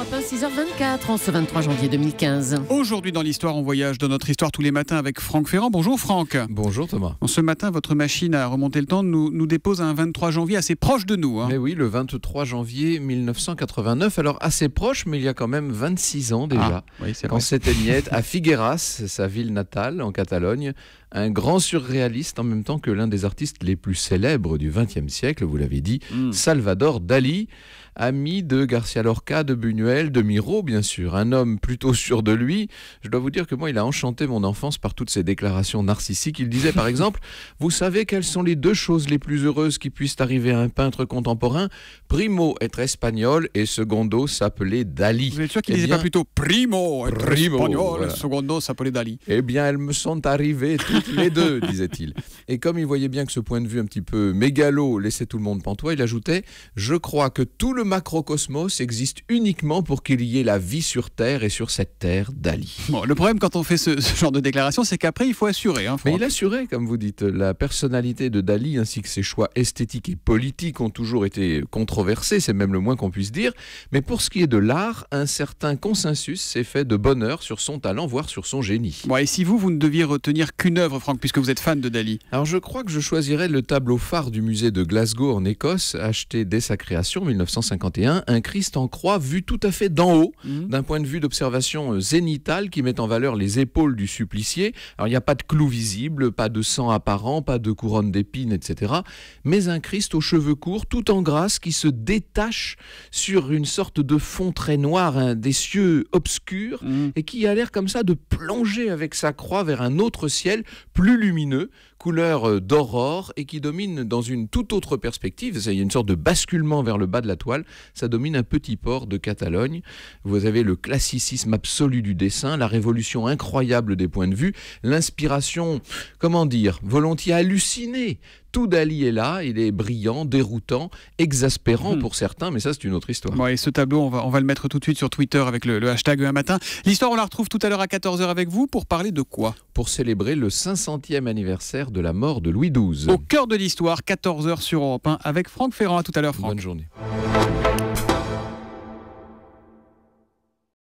Europe 1, 6h24, en ce 23 janvier 2015. Aujourd'hui dans l'histoire, on voyage dans notre histoire tous les matins avec Franck Ferrand. Bonjour Franck. Bonjour Thomas. Ce matin, votre machine à remonter le temps nous dépose un 23 janvier assez proche de nous. Mais oui, le 23 janvier 1989, alors assez proche, mais il y a quand même 26 ans déjà. Oui, c'est quand s'éteignait à Figueras, sa ville natale en Catalogne, un grand surréaliste en même temps que l'un des artistes les plus célèbres du XXe siècle, vous l'avez dit, Salvador Dali, ami de Garcia Lorca, de Buñuel, de Miro bien sûr, un homme plutôt sûr de lui. Je dois vous dire que moi il a enchanté mon enfance par toutes ses déclarations narcissiques. Il disait par exemple, vous savez quelles sont les deux choses les plus heureuses qui puissent arriver à un peintre contemporain? Primo, être espagnol, et secondo, s'appeler Dali. Vous êtes sûr qu'il disait pas plutôt primo, être espagnol, voilà. Secondo, s'appeler Dali? Eh bien elles me sont arrivées toutes les deux, disait-il. Et comme il voyait bien que ce point de vue un petit peu mégalo laissait tout le monde pantois, il ajoutait, je crois que tout le macrocosmos existe uniquement pour qu'il y ait la vie sur Terre, et sur cette Terre, Dali. Bon, le problème quand on fait ce genre de déclaration, c'est qu'après il faut assurer. Mais il assurait, comme vous dites, la personnalité de Dali ainsi que ses choix esthétiques et politiques ont toujours été controversés, c'est même le moins qu'on puisse dire. Mais pour ce qui est de l'art, un certain consensus s'est fait de bonne heure sur son talent, voire sur son génie. Bon, et si vous ne deviez retenir qu'une œuvre, Franck, puisque vous êtes fan de Dali? Alors je crois que je choisirais le tableau phare du musée de Glasgow en Écosse, acheté dès sa création, 1951, un Christ en croix vu tout à fait d'en haut, d'un point de vue d'observation zénitale qui met en valeur les épaules du supplicié. Alors il n'y a pas de clou visible, pas de sang apparent, pas de couronne d'épines, etc. Mais un Christ aux cheveux courts, tout en grâce, qui se détache sur une sorte de fond très noir, des cieux obscurs, et qui a l'air comme ça de plonger avec sa croix vers un autre ciel plus lumineux, couleur d'aurore, et qui domine dans une toute autre perspective. Il y a une sorte de basculement vers le bas de la toile. Ça domine un petit port de Catalogne. Vous avez le classicisme absolu du dessin, la révolution incroyable des points de vue, l'inspiration, comment dire, volontiers hallucinée. Tout Dali est là, il est brillant, déroutant, exaspérant pour certains, mais ça c'est une autre histoire. Bon, et ce tableau, on va le mettre tout de suite sur Twitter avec le hashtag un matin. L'histoire, on la retrouve tout à l'heure à 14h avec vous pour parler de quoi? Pour célébrer le 500e anniversaire de la mort de Louis XII. Au cœur de l'histoire, 14h sur Europe 1 avec Franck Ferrand. À tout à l'heure, Franck. Bonne journée.